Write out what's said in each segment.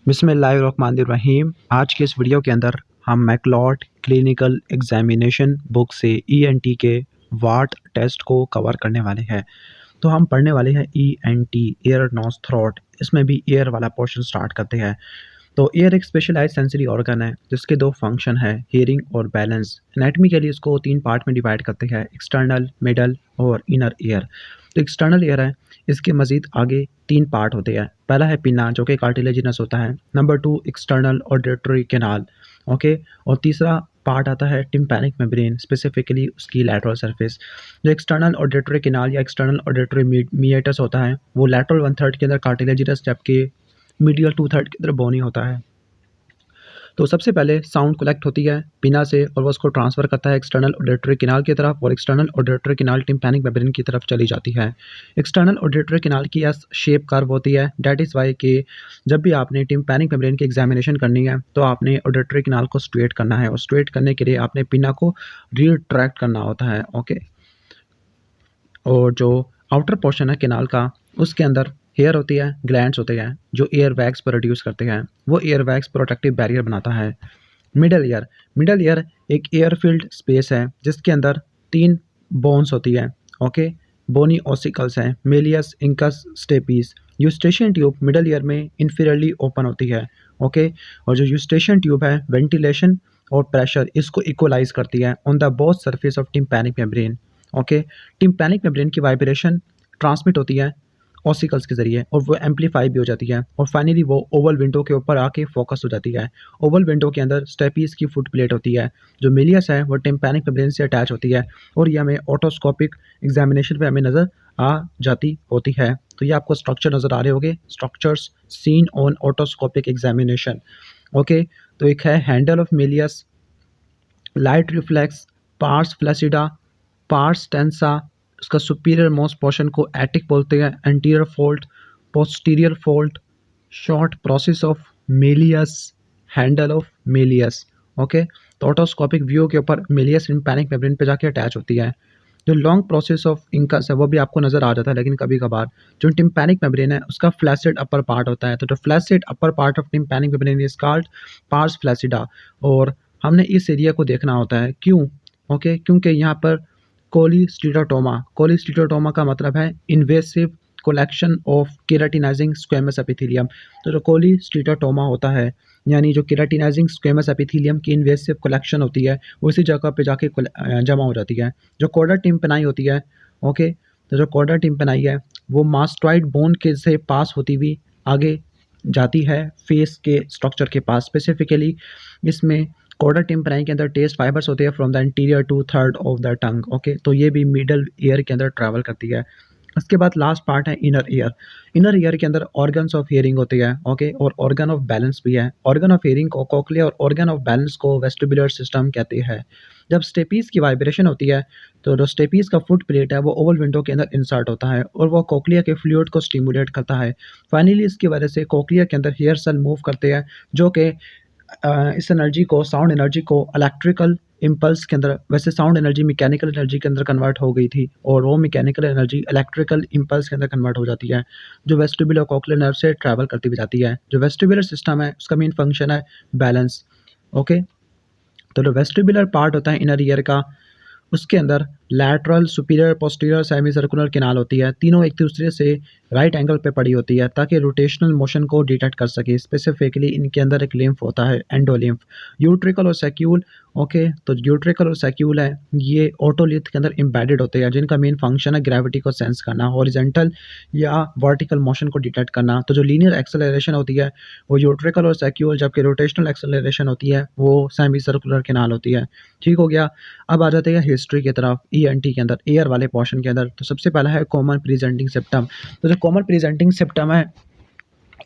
बिस्मिल्लाहिर्रहमानिर्रहीम। आज के इस वीडियो के अंदर हम मैकलॉड क्लिनिकल एग्जामिनेशन बुक से ईएनटी के वाट टेस्ट को कवर करने वाले हैं। तो हम पढ़ने वाले हैं ईएनटी, ईयर नोज थ्रोट। इसमें भी ईयर वाला पोर्शन स्टार्ट करते हैं। तो ईयर एक स्पेशलाइज सेंसरी ऑर्गन है जिसके दो फंक्शन है, हियरिंग और बैलेंस। एनाटमी के लिए इसको तीन पार्ट में डिवाइड करते हैं, एक्सटर्नल, मिडल और इनर ईयर। तो एक्सटर्नल ईयर है, इसके मजीद आगे तीन पार्ट होते हैं। पहला है पिना जो कि कार्टिलेजिनस होता है। Number 2 external auditory canal, okay. और तीसरा पार्ट आता है टिम्पैनिक मेम्ब्रेन, स्पेसिफिकली उसकी लैटरल सरफेस। जो एक्सटर्नल ऑडिटरी कैनाल या एक्सटर्नल ऑडिटरी मीएटस होता है वो लैटरल 1/3 के अंदर कार्टिलेजिनस जबकि मीडियल 2/3 के अंदर बोनी होता है। तो सबसे पहले साउंड कलेक्ट होती है पिना से और वो उसको ट्रांसफ़र करता है एक्सटर्नल ऑडिटरी कैनाल की तरफ, और external auditory canal tympanic membrane की तरफ चली जाती है। एक्सटर्नल ऑडिटरी कैनाल की एस शेप कर्व होती है। दैट इज़ वाई कि जब भी आपने टिम्पैनिक मेम्ब्रेन की एग्जामिनेशन करनी है तो आपने ऑडिटरी कैनाल को स्ट्रेट करना है, और स्ट्रेट करने के लिए आपने पिना को रिट्रैक्ट करना होता है, ओके। और जो आउटर पोर्शन है कैनाल का, उसके अंदर हेयर होती है, ग्लैंड्स होते हैं जो एयर वैक्स प्रोड्यूस करते हैं। वो एयर वैक्स प्रोटेक्टिव बैरियर बनाता है। मिडल ईयर एक एयर फील्ड स्पेस है जिसके अंदर तीन बोन्स होती है, ओके। बोनी ऑसिकल्स हैं, malleus, incus, stapes. Eustachian tube middle ear में इंफीरियरली ओपन होती है, ओके। और जो यूस्टेशियन ट्यूब है वेंटिलेशन और प्रेशर इसको इक्वलाइज करती है on the both surface of tympanic membrane, okay. Tympanic membrane की वाइब्रेशन ट्रांसमिट होती है ऑसिकल्स के ज़रिए और वो एम्पलीफाई भी हो जाती है, और फाइनली वो ओवल विंडो के ऊपर आके फोकस हो जाती है। ओवल विंडो के अंदर स्टेपीज की फुट प्लेट होती है। जो मिलियस है वो टिम्पैनिक मेम्ब्रेन से अटैच होती है, और ये हमें ऑटोस्कोपिक एग्जामिनेशन पे हमें नज़र आ जाती होती है। तो ये आपको स्ट्रक्चर नज़र आ रहे होंगे, structures seen on otoscopic examination, okay. तो एक है handle of malleus, light reflex, pars flaccida, pars tensa. उसका सुपीरियर मोस्ट पोर्शन को एटिक बोलते हैं, anterior fold, posterior fold, short process of malleus, handle of malleus, okay. तो otoscopic view के ऊपर मेलियस टिम्पैनिक मेम्ब्रेन पे जाके अटैच होती है। जो लॉन्ग प्रोसेस ऑफ इंकस है वो भी आपको नज़र आ जाता है, लेकिन कभी कभार जो टिम्पैनिक मेम्ब्रेन है उसका फ्लैसिड अपर पार्ट होता है। तो जो flaccid upper part of tympanic membrane is called pars flaccida. और हमने इस एरिया को देखना होता है, क्यों? ओके, क्योंकि यहाँ पर कोलिस्टीटोटोमा का मतलब है invasive collection of keratinising squamous epithelium. तो जो कोलिस्टीटोटोमा होता है, यानी जो केराटिनाइजिंग स्क्वेमस एपिथेलियम की इन्वेसिव कलेक्शन होती है वो इसी जगह पे जाके जमा हो जाती है। जो कॉर्डा टिम्पेनाई होती है, ओके। तो जो कॉर्डा टिम्पेनाई है वो मास्टॉइड बोन के से पास होती हुई आगे जाती है फेस के स्ट्रक्चर के पास। स्पेसिफिकली इसमें कॉर्डा टिम्पेनाई के अंदर टेस्ट फाइबर्स होते हैं from the anterior two third of the tongue, okay. तो ये भी मिडल ईयर के अंदर ट्रैवल करती है। उसके बाद लास्ट पार्ट है इनर ईयर। इनर ईयर के अंदर ऑर्गन्स ऑफ हियरिंग होती है, ओके, और ऑर्गन ऑफ बैलेंस भी है। ऑर्गन ऑफ हियरिंग को कोक्लिया और ऑर्गन ऑफ बैलेंस को वेस्टिबुलर सिस्टम कहते हैं। जब स्टेपीज की वाइब्रेशन होती है तो जो स्टेपीज का फुट प्लेट है वो ओवल विंडो के अंदर इंसर्ट होता है और वो कोक्लिया के फ्लूइड को स्टिमुलेट करता है। फाइनली इसकी वजह से कोक्लिया के अंदर हेयर सेल मूव करते हैं जो कि इस एनर्जी को, साउंड एनर्जी को इलेक्ट्रिकल इम्पल्स के अंदर, वैसे साउंड एनर्जी मैकेनिकल एनर्जी के अंदर कन्वर्ट हो गई थी और वो मैकेनिकल एनर्जी इलेक्ट्रिकल इम्पल्स के अंदर कन्वर्ट हो जाती है, जो वेस्टिबुलर कोक्लियर नर्व से ट्रैवल करती हुई जाती है। जो वेस्टिबुलर सिस्टम है उसका मेन फंक्शन है बैलेंस, ओके। तो जो वेस्टिबुलर पार्ट होता है इनर ईयर का, उसके अंदर lateral, superior, posterior, semi circular canal होती है। तीनों एक दूसरे से राइट एंगल पे पड़ी होती है ताकि रोटेशनल मोशन को डिटेक्ट कर सके। स्पेसिफिकली इनके अंदर एक लिम्फ होता है, एंडोलिम्फ। यूट्रिकल और सैक्यूल, ओके। तो यूट्रिकल और सैक्यूल है ये ऑटोलिथ के अंदर एम्बेडेड होते हैं जिनका मेन फंक्शन है ग्रेविटी को सेंस करना, हॉरिजॉन्टल या वर्टिकल मोशन को डिटेक्ट करना। तो जो लीनियर एक्सेलरेशन होती है वो यूट्रिकल और सैक्यूल, जबकि रोटेशनल एक्सेलरेशन होती है वो सेमी सर्कुलर कैनाल होती है। ठीक हो गया। अब आ जाते हैं हिस्ट्री की तरफ। ईएनटी के अंदर, ईयर वाले पोर्शन के अंदर, तो सबसे पहला है कॉमन प्रेजेंटिंग सिम्टम। तो जो कॉमन प्रेजेंटिंग सिम्टम है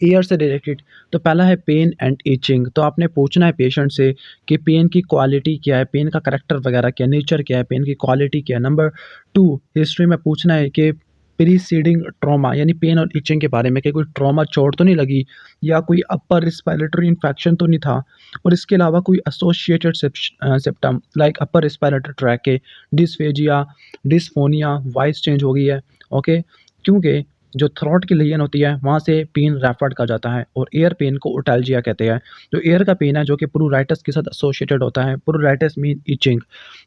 ईयर से रिलेटेड, तो पहला है पेन एंड इचिंग। तो आपने पूछना है पेशेंट से कि पेन की क्वालिटी क्या है, पेन का करेक्टर वगैरह क्या, नेचर क्या है, पेन की क्वालिटी क्या है। नंबर 2 हिस्ट्री में पूछना है कि प्रीसीडिंग ट्रॉमा, यानी पेन और इचिंग के बारे में, कि कोई ट्रॉमा, चोट तो नहीं लगी या कोई अपर रिस्पिरेटरी इन्फेक्शन तो नहीं था, और इसके अलावा कोई associated symptom like upper respiratory track के डिस्फेजिया, डिस्फोनिया, वॉइस चेंज हो गई है, ओके। क्योंकि जो थ्रोट की रीजन होती है वहाँ से पेन रेफर कर जाता है और ईयर पेन को ओटैल्जिया कहते हैं। जो ईयर का पेन है जो कि प्लूराइटिस के साथ एसोसिएटेड होता है, प्लूराइटिस मीन इचिंग,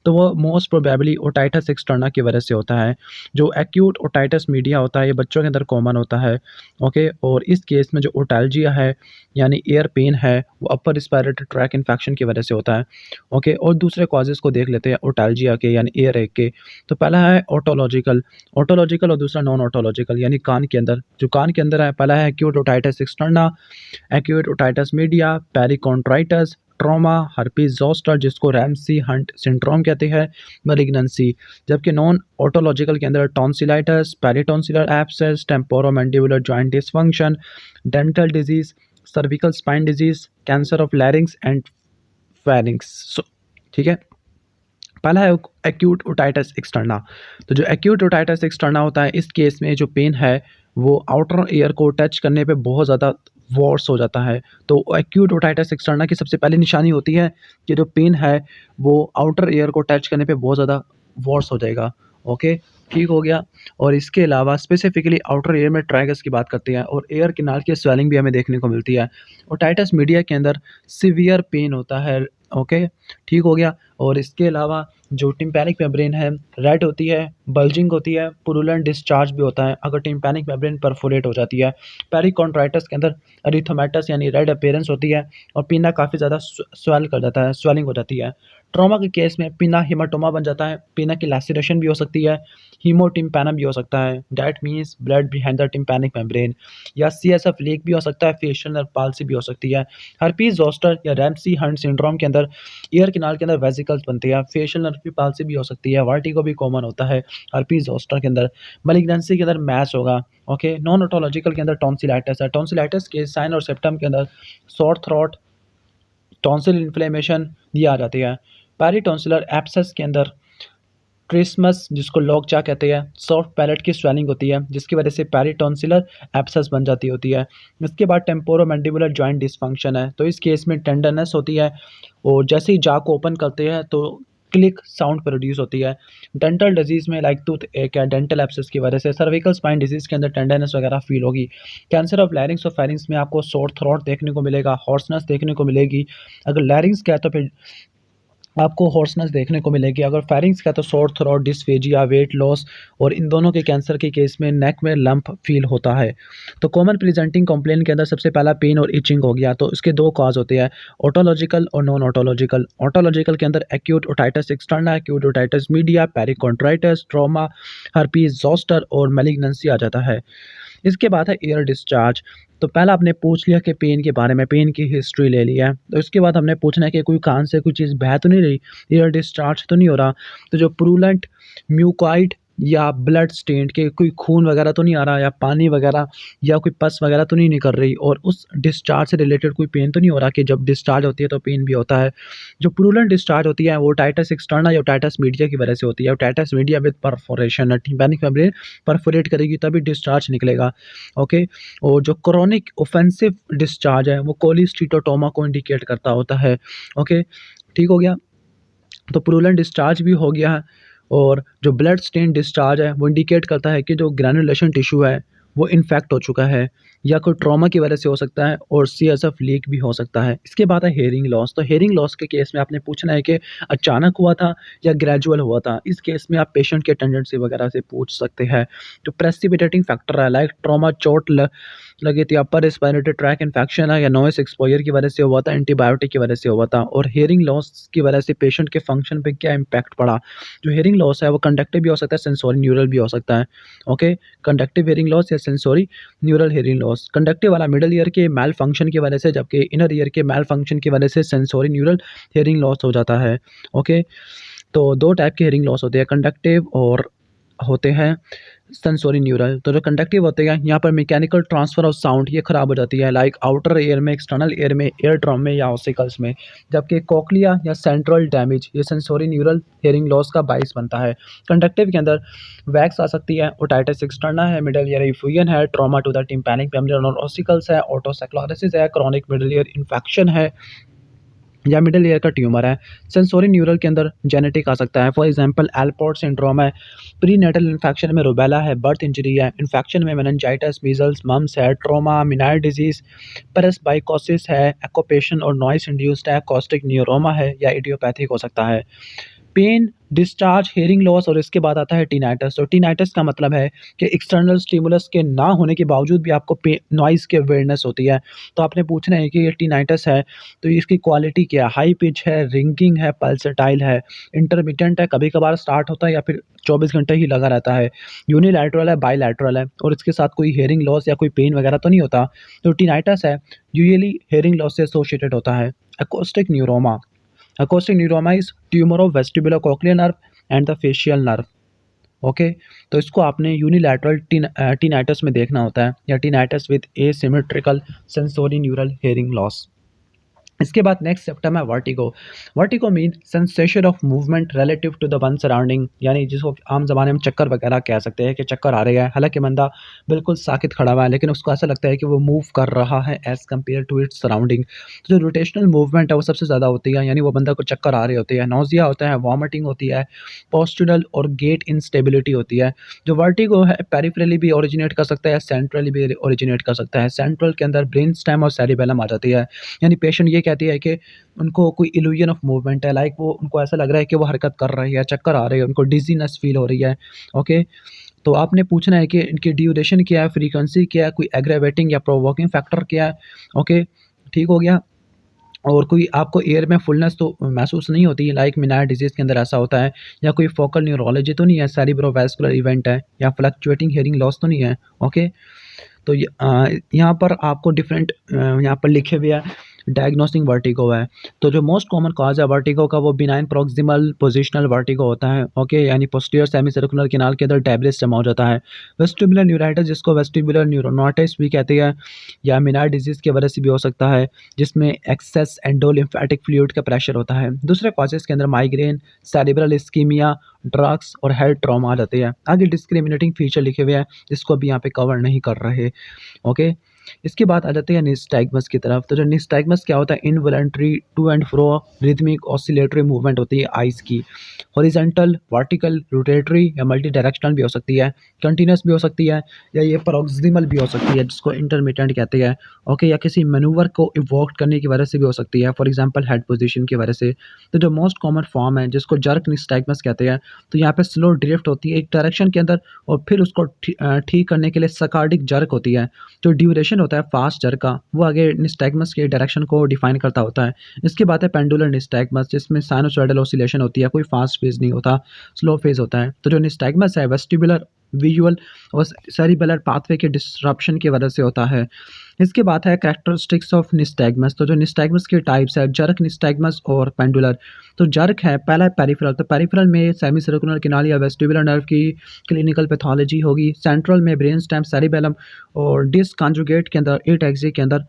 तो वो मोस्ट प्रोबेबली ओटाइटिस एक्सटर्ना की वजह से होता है। जो एक्यूट ओटाइटिस मीडिया होता है ये बच्चों के अंदर कॉमन होता है, ओके। और इस केस में जो ओटैल्जिया है यानी ईयर पेन है वो अपर रिस्पायरेटरी ट्रैक इन्फेक्शन की वजह से होता है, ओके। और दूसरे कॉजेज़ को देख लेते हैं ओटैल्जिया के यानी ईयर एक के। तो पहला है ऑटोलॉजिकल, ऑटोलॉजिकल और दूसरा नॉन ऑटोलॉजिकल यानी कान के अंदर। जो कान के अंदर है पहला है acute otitis externa, acute otitis media, perichondritis, trauma, herpes zoster जिसको रैमसी हंट सिंड्रोम कहते हैं, मैलिग्नेंसी। जबकि नॉन ऑटोलॉजिकल के अंदर tonsillitis, peritonsillar abscess, temporomandibular joint dysfunction, dental disease, cervical spine disease, cancer of larynx and pharynx. ठीक है, पहला है एक्यूट ओटाइटिस एक्सटर्ना। तो जो एक्यूट ओटाइटिस एक्सटर्ना होता है इस केस में जो पेन है वो आउटर ईयर को टच करने पे बहुत ज़्यादा वॉर्स हो जाता है। तो एक्यूट ओटाइटिस एक्सटर्ना की सबसे पहली निशानी होती है कि जो पेन है वो आउटर ईयर को टच करने पे बहुत ज़्यादा वॉर्स हो जाएगा, ओके। ठीक हो गया। और इसके अलावा स्पेसिफिकली आउटर ईयर में ट्राइगस की बात करते हैं और ईयर किनार की स्वेलिंग भी हमें देखने को मिलती है। ओटाइटिस मीडिया के अंदर सीवियर पेन होता है, ओके। ठीक हो गया। और इसके अलावा जो टिम्पैनिक मेम्ब्रेन है रेड होती है, बल्जिंग होती है, पुरुलेंट डिस्चार्ज भी होता है अगर टिम्पैनिक मेम्ब्रेन परफोरेट हो जाती है। पेरिकॉन्ट्राइटिस के अंदर एरिथोमेटस यानी रेड अपीयरेंस होती है और पीना काफ़ी ज़्यादा स्वेल कर जाता है, स्वेलिंग हो जाती है। ट्रॉमा के केस में पीना हेमाटोमा बन जाता है, पीना की लैसिरेशन भी हो सकती है, हीमोटिम्पैनम भी हो सकता है, that means blood behind the tympanic membrane, या सीएसएफ लीक भी हो सकता है, फेशियल नर्व पाल्सी भी हो सकती है। हर्पीज ज़ोस्टर या रैम्सी हंट सिंड्रोम के अंदर ईयर किनार के अंदर वेसिकल्स बनती है, फेशियल नर्व की पाल्सी भी हो सकती है, वर्टिगो भी कॉमन होता है हर्पीज ज़ोस्टर के अंदर। मैलिग्नेंसी के अंदर मैच होगा, ओके। नॉन ऑटोलॉजिकल के अंदर टॉन्सिलाइटिस है, टॉन्सिलाइटिस के साइन और सिम्पटम के अंदर सोर थ्रोट, टॉन्सिल इन्फ्लेमेशन ये आ जाती है। पेरिटॉन्सिलर एब्सेस के अंदर ट्रिस्मस जिसको लॉकजा कहते हैं, सॉफ्ट पैलेट की स्वेलिंग होती है जिसकी वजह से पेरिटॉन्सिलर एब्सेस बन जाती होती है। इसके बाद टेम्पोरोमैंडिबुलर जॉइंट डिसफंक्शन है, तो इस केस में टेंडरनेस होती है और जैसे ही जा को ओपन करते हैं तो क्लिक साउंड प्रोड्यूस होती है। डेंटल डिजीज़ में लाइक टूथ एक है डेंटल एब्सेस की वजह से, सर्विकल स्पाइन डिजीज़ के अंदर टेंडरनेस वगैरह फील होगी। कैंसर ऑफ लैरिंग्स और फेरिंग्स में आपको सोर थ्रोट देखने को मिलेगा, हॉर्सनेस देखने को मिलेगी। अगर लैरिंग्स का है तो फिर आपको हॉर्सनेस देखने को मिलेगी, अगर फेरिंग्स का तो sore throat, dysphagia, weight loss, और इन दोनों के कैंसर के केस में नेक में लंप फील होता है। तो कॉमन प्रेजेंटिंग कंप्लेंट के अंदर सबसे पहला पेन और इचिंग हो गया, तो इसके दो कॉज होते हैं, ऑटोलॉजिकल और नॉन ऑटोलॉजिकल। ऑटोलॉजिकल के अंदर acute otitis externa, acute otitis media, perichondritis, trauma, herpes zoster और मैलिग्नेंसी आ जाता है। इसके बाद है ईयर डिस्चार्ज। तो पहला आपने पूछ लिया कि पेन के बारे में, पेन की हिस्ट्री ले लिया है। तो इसके बाद हमने पूछना है कि कोई कान से कोई चीज़ बह तो नहीं रही, ईयर डिस्चार्ज तो नहीं हो रहा। तो जो प्रूलेंट म्यूकॉइड या ब्लड स्टेन्ड के कोई खून वगैरह तो नहीं आ रहा, या पानी वगैरह या कोई पस वगैरह तो नहीं निकल रही, और उस डिस्चार्ज से रिलेटेड कोई पेन तो नहीं हो रहा कि जब डिस्चार्ज होती है तो पेन भी होता है। जो प्रूलेंट डिस्चार्ज होती है वो ओटाइटिस एक्सटर्ना या ओटाइटिस मीडिया की वजह से होती है। Otitis media with perforation, tympanic membrane perforate करेगी तभी डिस्चार्ज निकलेगा, ओके। और जो क्रोनिक ऑफेंसिव डिस्चार्ज है वो कोलिस्टीटोटोमा को इंडिकेट करता होता है, ओके। ठीक हो गया। तो प्रूलेंट डिस्चार्ज भी हो गया है। और जो ब्लड स्टेन डिस्चार्ज है वो इंडिकेट करता है कि जो ग्रैनुलेशन टिश्यू है वो इन्फेक्ट हो चुका है या कोई ट्रॉमा की वजह से हो सकता है, और सीएसएफ लीक भी हो सकता है। इसके बाद है हेयरिंग लॉस। तो हेयरिंग लॉस के केस में आपने पूछना है कि अचानक हुआ था या ग्रेजुअल हुआ था। इस केस में आप पेशेंट के टेंडेंसी वगैरह से पूछ सकते हैं। जो प्रेसिपिटेटिंग फैक्टर है लाइक ट्रॉमा, चोट लगी थी, अपर रेस्पिरेटरी ट्रैक इन्फेक्शन है, या नॉइस एक्सपोजर की वजह से हुआ था, एंटीबायोटिक की वजह से हुआ था। और हेयरिंग लॉस की वजह से पेशेंट के फंक्शन पे क्या इम्पैक्ट पड़ा। जो हेयरिंग लॉस है वो कंडक्टिव भी हो सकता है, सेंसोरी न्यूरल भी हो सकता है, ओके। कंडक्टिव हेयरिंग लॉस या sensory neural hearing loss. Conductive वाला मिडल ईयर के मैल फंक्शन की वजह से, जबकि इनर ईयर के मैल फंक्शन की वजह से सेंसोरी न्यूरल हेयरिंग लॉस हो जाता है, ओके। तो दो टाइप के हेयरिंग लॉस होते हैं, कंडक्टिव और होते हैं सेंसोरी न्यूरल। तो जो कंडक्टिव होते हैं यहाँ पर मैकेनिकल ट्रांसफर ऑफ साउंड ये खराब हो जाती है, लाइक आउटर एयर में, एक्सटर्नल एयर में, एयर ड्रम में या ऑसिकल्स में। जबकि कोक्लिया या सेंट्रल डैमेज ये सेंसोरी न्यूरल हेयरिंग लॉस का बाइस बनता है। कंडक्टिव के अंदर वैक्स आ सकती है, ओटाइटिस एक्सटर्ना है, मिडल ईयर इफ्यूजन है, trauma to the tympanic membrane और ऑसिकल्स है, ऑटोसेक्लोसिस है, क्रॉनिक मिडल ईयर इन्फेक्शन है, या मिडल ईयर का ट्यूमर है। सेंसोरी न्यूरल के अंदर जेनेटिक आ सकता है, फॉर एग्जांपल एलपोर्ट सिंड्रोम है, प्रीनेटल इन्फेक्शन में रूबेला है, बर्थ इंजरी है, इन्फेक्शन में मेनिंजाइटिस, मीजल्स, मम्स है, ट्रॉमा, मिनाइल डिजीज, पेरेस्बाइकोसिस है, एक्कोपेशन और नॉइस इंड्यूस्ड है, कॉस्टिक न्यूरोमा है या इडियोपैथिक हो सकता है। पेन, डिस्चार्ज, हेयरिंग लॉस और इसके बाद आता है टिनाइटस। तो टिनाइटस का मतलब है कि एक्सटर्नल स्टिमुलस के ना होने के बावजूद भी आपको नॉइज़ की अवेयरनेस होती है। तो आपने पूछना है कि ये टिनाइटस है, तो इसकी क्वालिटी क्या है? हाई पिच है, रिंगिंग है, पल्सेटाइल है, इंटरमिटेंट है, कभी-कभार स्टार्ट होता है या फिर 24 घंटे ही लगा रहता है, यूनिलैटरल है, बाइलैटरल है और इसके साथ कोई हेयरिंग लॉस या कोई पेन वगैरह तो नहीं होता। जो टिनाइटस है, यूजुअली हेयरिंग लॉस से एसोसिएटेड होता है। acoustic neuroma, acoustic neuroma is tumor of vestibulocochlear nerve and the facial nerve। Okay, तो इसको आपने यूनिलैटरल टिनाइटस में देखना होता है या tinnitus with asymmetrical sensory neural hearing loss. इसके बाद नेक्स्ट सिम्पटम है vertigo. Vertigo mean sensation of movement relative to the one surrounding, यानी जिसको आम ज़माने में चक्कर वगैरह कह सकते हैं कि चक्कर आ रहे हैं, हालांकि बंदा बिल्कुल साकित खड़ा हुआ है लेकिन उसको ऐसा लगता है कि वो मूव कर रहा है as compare to its surrounding. तो जो रोटेशनल मूवमेंट है वो सबसे ज़्यादा होती है, यानी वो बंदा को चक्कर आ रहे होते हैं, नौजिया होता है, वॉमिटिंग होती है, पोस्टुरल और गेट इंस्टेबिलिटी होती है। जो वर्टिगो है पेरिफेरली भी ओरिजिनेट कर सकता है, सेंट्रली भी ओरिजिनेट कर सकता है। सेंट्रल के अंदर ब्रेन स्टेम और सेरिबेलम आ जाती है, यानी पेशेंट ये कहती है कि उनको कोई इल्यूजन ऑफ मूवमेंट है, लाइक वो उनको ऐसा लग रहा है कि वो हरकत कर रही है, चक्कर आ रहे हैं, उनको डिजीनेस फील हो रही है। ओके, तो आपने पूछना है कि इनकी ड्यूरेशन क्या है, फ्रीक्वेंसी क्या है, कोई एग्रेवेटिंग या प्रोवोकिंग फैक्टर क्या है। ओके, ठीक हो गया। और कोई आपको एयर में फुलनेस तो महसूस नहीं होती है, लाइक मिनायर डिजीज़ के अंदर ऐसा होता है, या कोई फोकल न्यूरोलॉजी तो नहीं है, सेरिब्रोवैस्कुलर इवेंट है या फ्लक्चुएटिंग हियरिंग लॉस तो नहीं है। ओके, तो यहाँ पर आपको डिफरेंट यहाँ पर लिखे हुए हैं डायग्नोसिंग वर्टिगो है। तो जो मोस्ट कॉमन कॉज है वर्टिगो का वो बिनाइन प्रोक्सिमल पोजिशनल वर्टिगो होता है। ओके, यानी पोस्टीरियर सेमी सर्कुलर कैनाल के अंदर डेब्रिस जमा हो जाता है। वेस्टिबुलर न्यूराइटिस, जिसको वेस्टिबुलर न्यूरोनाइटिस भी कहते हैं, या मिनार डिजीज़ की वजह से भी हो सकता है, जिसमें एक्सेस एंडोलिम्फेटिक फ्लूइड का प्रेशर होता है। दूसरे कॉजेज़ के अंदर माइग्रेन, सेरिब्रल इस्कीमिया, ड्रग्स और हेड ट्रॉमा आ जाते हैं। आगे डिस्क्रिमिनेटिंग फीचर लिखे हुए हैं जिसको अभी यहाँ पे कवर नहीं कर रहे। ओके, इसके बाद आ जाते हैं निस्टैग्मस की तरफ। तो जो निस्टैग्मस क्या होता है, involuntary to and fro rhythmic oscillatory movement होती है आइज़ की, हॉरिजॉन्टल, वर्टिकल, रोटेटरी या मल्टी डायरेक्शनल भी हो सकती है, कंटीन्यूअस भी हो सकती है, या ये प्रोक्सिमल भी हो सकती है जिसको इंटरमिटेंट कहते हैं। ओके, या किसी मैनूवर को इवोक करने की वजह से भी हो सकती है, फॉर एग्जांपल हेड पोजीशन की वजह से। तो जो मोस्ट कॉमन फॉर्म है जिसको जर्क निस्टैग्मस कहते हैं, तो यहाँ पे स्लो ड्रिफ्ट होती है एक डायरेक्शन के अंदर और फिर उसको ठीक करने के लिए सकार्डिक जर्क होती है। जो ड्यूरेशन होता है फास्ट जर्क का, वो आगे निस्टैग्मस के डायरेक्शन को डिफाइन करता होता है। इसके बाद है पेंडुलर निस्टैग्मस, जिसमें साइनोसॉइडल ऑसिलेशन होती है, कोई फास्ट फेज नहीं होता, स्लो फेज होता है। तो जो निस्टैग्मस है वेस्टिबुलर, विजुअल और सेरिबेलर पाथवे के डिसरप्शन की वजह से होता है। इसके बाद है कैरेक्टरिस्टिक्स ऑफ निस्टैग्मस। तो जो निस्टैग्मस के टाइप्स है, जर्क निस्टैग्मस और पेंडुलर। तो जर्क है पहला है पेरिफेरल, तो पेरिफेरल में सेमी सर्कुलर कैनाल या वेस्टिबुलर नर्व की क्लिनिकल पैथोलॉजी होगी। सेंट्रल में ब्रेन स्टेम, सेरिबेलम और डिस्क कॉन्जुगेट के अंदर 8 एक्सिस के अंदर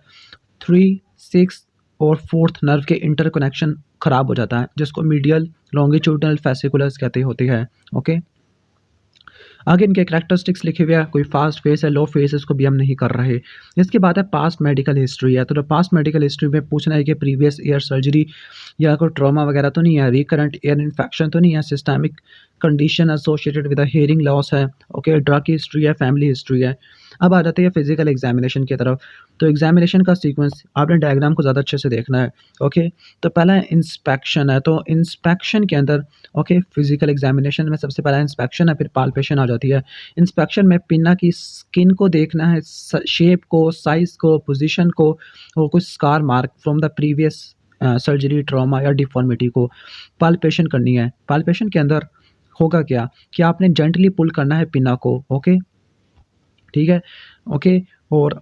3, 6 और 4th नर्व के इंटरकनेक्शन खराब हो जाता है, जिसको मीडियल लॉन्गिट्यूडनल फेसिकुलस कहते होती है। ओके, आगे इनके करैक्टरिस्टिक्स लिखे हुए हैं, कोई फास्ट फेस है, लो फेस है, इसको भी हम नहीं कर रहे। इसके बाद है पास्ट मेडिकल हिस्ट्री है। तो जो पास्ट मेडिकल हिस्ट्री में पूछना है कि प्रीवियस ईयर सर्जरी या कोई ट्रॉमा वगैरह तो नहीं है, रिकरेंट ईयर इन्फेक्शन तो नहीं है, systemic condition associated with hearing loss है। ओके, ड्रग की हिस्ट्री है, फैमिली हिस्ट्री है। अब आ जाते हैं फिजिकल एग्जामिनेशन की तरफ। तो एग्जामिनेशन का सीक्वेंस आपने डायग्राम को ज़्यादा अच्छे से देखना है। ओके, तो पहला इंस्पेक्शन है। तो इंस्पेक्शन के अंदर ओके, फिजिकल एग्जामिनेशन में सबसे पहला इंस्पेक्शन है, फिर पाल्पेशन आ जाती है। इंस्पेक्शन में पिन्ना की स्किन को देखना है, शेप को, साइज को, पोजीशन को और कुछ scar mark from the previous surgery, trauma या डिफॉर्मिटी को। पाल्पेशन करनी है। पाल्पेशन के अंदर होगा क्या कि आपने जेंटली पुल करना है पिन्ना को। ओके, ठीक है। ओके, और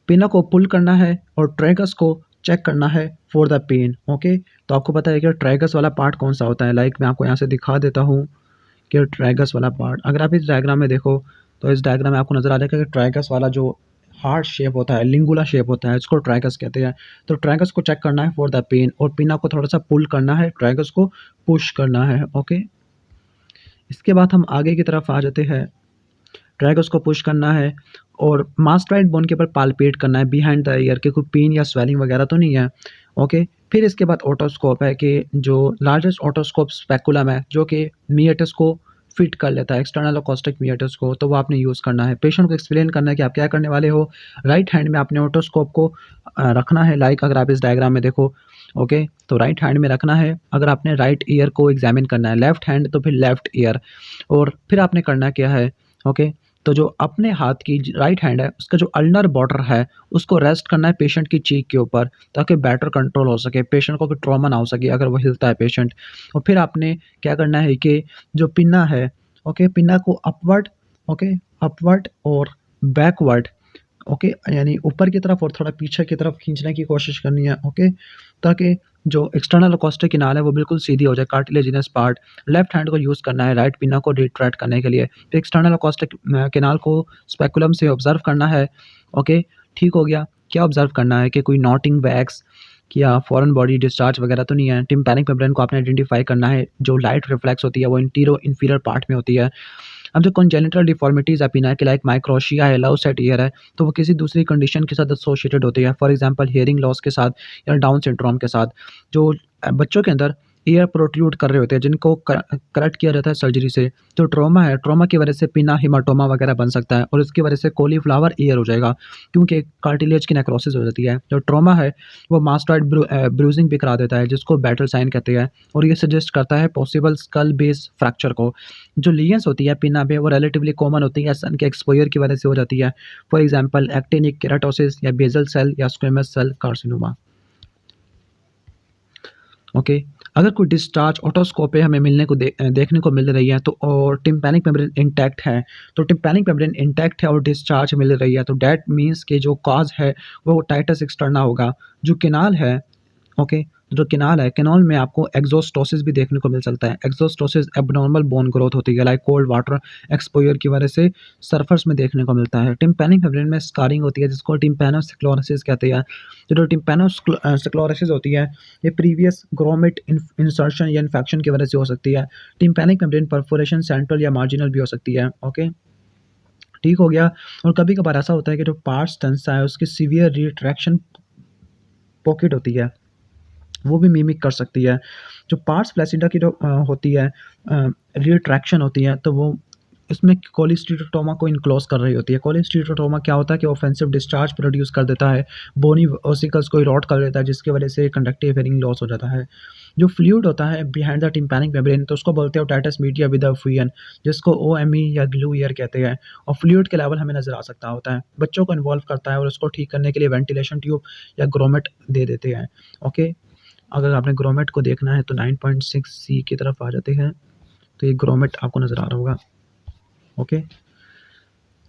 पिन्ना को पुल करना है और ट्रैगस को चेक करना है फॉर द पेन। ओके, तो आपको पता है कि ट्रैगस वाला पार्ट कौन सा होता है, लाइक मैं आपको यहाँ से दिखा देता हूँ कि ट्रैगस वाला पार्ट, अगर आप इस डायग्राम में देखो तो इस डायग्राम में आपको नज़र आ जाएगा कि ट्रैगस वाला जो हार्ट शेप होता है, लिंगुला शेप होता है, इसको ट्रैगस कहते हैं। तो ट्रैगस को चेक करना है फॉर द पेन और पिन्ना को थोड़ा सा पुल करना है, ट्रैगस को पुश करना है। ओके, इसके बाद हम आगे की तरफ आ जाते हैं। ट्रैगस को पुश करना है और मास्टराइट बोन के ऊपर पाल्पेट करना है बिहाइंड द ईयर, के कोई पेन या स्वेलिंग वगैरह तो नहीं है। ओके, फिर इसके बाद ओटोस्कोप है कि जो लार्जेस्ट ओटोस्कोप स्पेकुलम है जो कि मीएटस को फिट कर लेता है, एक्सटर्नल अकोस्टिक मीएटस को, तो वो आपने यूज़ करना है। पेशेंट को एक्सप्लेन करना है कि आप क्या करने वाले हो। राइट हैंड में आपने ओटोस्कोप को रखना है, लाइक अगर आप इस डायग्राम में देखो, ओके, तो राइट हैंड में रखना है। अगर आपने राइट ईयर को एग्जामिन करना है, लेफ्ट हैंड तो फिर लेफ्ट ईयर, और फिर आपने करना क्या है, ओके, तो जो अपने हाथ की राइट हैंड है उसका जो अल्नर बॉर्डर है उसको रेस्ट करना है पेशेंट की चीक के ऊपर, ताकि बेटर कंट्रोल हो सके, पेशेंट को कोई ट्रॉमा ना हो सके अगर वो हिलता है पेशेंट। और फिर आपने क्या करना है कि जो पिन्ना है, ओके, पिन्ना को अपवर्ड, ओके, अपवर्ड और बैकवर्ड, ओके, यानी ऊपर की तरफ और थोड़ा पीछे की तरफ खींचने की कोशिश करनी है, ओके, ताकि जो एक्सटर्नल अकोस्टिक किनाल है वो बिल्कुल सीधी हो जाए, कार्टिलेजिनस पार्ट। लेफ्ट हैंड को यूज़ करना है राइट पिना को रिट्रैक्ट करने के लिए। तो एक्सटर्नल अकोस्टिक किनाल को स्पेकुलम से ऑब्जर्व करना है, ओके, ठीक हो गया। क्या ऑब्जर्व करना है कि कोई नॉटिंग वैक्स या फॉरेन बॉडी डिस्चार्ज वगैरह तो नहीं है। टिम्पैनिक मेम्ब्रेन को आपने आइडेंटिफाई करना है, जो लाइट रिफ्लेक्स होती है वो इंटीरो इन्फीरियर पार्ट में होती है। अब जो कॉन्जेनिटल डिफॉर्मिटीज़ है पिना के, लाइक माइक्रोशिया है, लव सेट ईयर है, तो वो किसी दूसरी कंडीशन के साथ एसोसिएटेड होती है, फॉर एग्जांपल हियरिंग लॉस के साथ या डाउन सिंड्रोम के साथ। जो बच्चों के अंदर ईयर प्रोट्रूड कर रहे होते हैं जिनको करेक्ट किया जाता है सर्जरी से। जो ट्रॉमा है, ट्रॉमा की वजह से पिना हिमाटोमा वगैरह बन सकता है और इसकी वजह से कॉलीफ्लावर ईयर हो जाएगा, क्योंकि कार्टिलेज की नेक्रोसिस हो जाती है। जो ट्रॉमा है वो मास्टॉइड ब्रूजिंग भी करा देता है, जिसको बैटल साइन कहते हैं, और ये सजेस्ट करता है पॉसिबल स्कल बेस फ्रैक्चर को। जो लीयंस होती है पिना पे वो रिलेटिवली कॉमन होती है, सन के एक्सपोजर की वजह से हो जाती है, फॉर एग्जांपल एक्टिनिक केराटोसिस या बेजल सेल या स्क्वेमस सेल कार्सिनोमा, ओके। अगर कोई डिस्चार्ज ओटोस्कोप पे हमें मिलने को देखने को मिल रही है तो, और टिम्पैनिक मेम्ब्रेन इंटैक्ट है, तो टिम्पैनिक मेम्ब्रेन इंटैक्ट है और डिस्चार्ज मिल रही है, तो डैट मीन्स कि जो कॉज है वो टाइटस एक्सटर्ना होगा। जो किनाल है, ओके, जो किनाल है, किनाल में आपको एक्सोस्टोसिस भी देखने को मिल सकता है। एक्सोस्टोसिस एब्नॉर्मल बोन ग्रोथ होती है, लाइक कोल्ड वाटर एक्सपोजर की वजह से सरफेस में देखने को मिलता है। टिम्पैनिक मेम्ब्रेन में स्कारिंग होती है जिसको टिम्पैनोस्क्लेरोसिस कहते हैं। जो टिम्पैनोस्क्लेरोसिस होती है ये प्रीवियस ग्रोमेट इंसर्शन या इन्फेक्शन की वजह से हो सकती है। टिम्पैनिक मेम्ब्रेन परफोरेशन सेंट्रल या मार्जिनल भी हो सकती है, ओके, ठीक हो गया। और कभी कभार ऐसा होता है कि जो पार्ट्स टेंसा है उसकी सीवियर रिट्रैक्शन पॉकेट होती है, वो भी मिमिक कर सकती है। जो पार्स फ्लैसिडा की जो होती है रिट्रैक्शन होती है, तो वो इसमें कोलिस्टीटोमा को इनक्लोज कर रही होती है। कोलिस्टीटोमा क्या होता है कि ऑफेंसिव डिस्चार्ज प्रोड्यूस कर देता है, बोनी ओसिकल्स को इरोड कर देता है, जिसकी वजह से कंडक्टिव हेयरिंग लॉस हो जाता है। जो फ्लूइड होता है बिहाइंड द टिम्पैनिक मेम्ब्रेन, तो उसको बोलते हैं ओटाइटिस मीडिया विद फ्यूजन, जिसको ओएमई या ग्लू ईयर कहते हैं। और फ्लूइड के लेवल हमें नजर आ सकता होता है, बच्चों को इन्वॉल्व करता है और उसको ठीक करने के लिए वेंटिलेशन ट्यूब या ग्रोमेट दे देते हैं, ओके। अगर आपने ग्रोमेट को देखना है तो 9.6 सी की तरफ आ जाते हैं, तो ये ग्रोमेट आपको नज़र आ रहा होगा, ओके।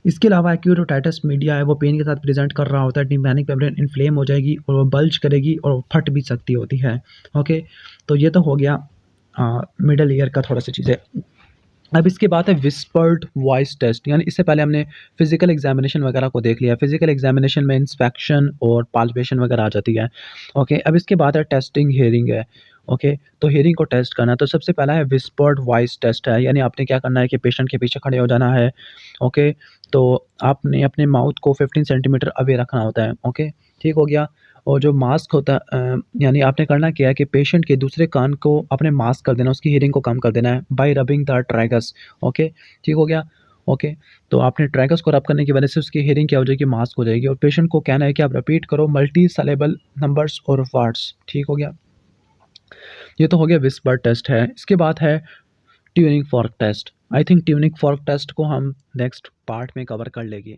इसके अलावा एक्यूट ओटाइटिस मीडिया है वो पेन के साथ प्रेजेंट कर रहा होता है, टिम्पैनिक मेम्ब्रेन इन्फ्लेम हो जाएगी और वो बल्ज करेगी और फट भी सकती होती है, ओके। तो ये तो हो गया मिडल ईयर का थोड़ा सा चीज़ें। अब इसके बाद है विस्पर्ड वॉइस टेस्ट, यानी इससे पहले हमने फिजिकल एग्जामिनेशन वगैरह को देख लिया। फिजिकल एग्जामिनेशन में इंस्पेक्शन और पाल्पेशन वगैरह आ जाती है, ओके। अब इसके बाद है टेस्टिंग हेयरिंग है, ओके। तो हेयरिंग को टेस्ट करना, तो सबसे पहला है विस्पर्ड वॉइस टेस्ट है, यानी आपने क्या करना है कि पेशेंट के पीछे खड़े हो जाना है, ओके। तो आपने अपने माउथ को 15 सेंटीमीटर अवे रखना होता है, ओके, ठीक हो गया। और जो मास्क होता है यानी आपने करना क्या है कि पेशेंट के दूसरे कान को आपने मास्क कर देना, उसकी हीयरिंग को कम कर देना है बाय रबिंग द ट्राइगस, ओके, ठीक हो गया, ओके। तो आपने ट्राइगस को रब करने की वजह से उसकी हीयरिंग क्या हो जाएगी, मास्क हो जाएगी। और पेशेंट को कहना है कि आप रिपीट करो मल्टी सिलेबल नंबर्स और वर्ड्स, ठीक हो गया। ये तो हो गया विस्पर टेस्ट है। इसके बाद है tuning fork test. I think tuning fork test को हम नेक्स्ट पार्ट में कवर कर लेंगे।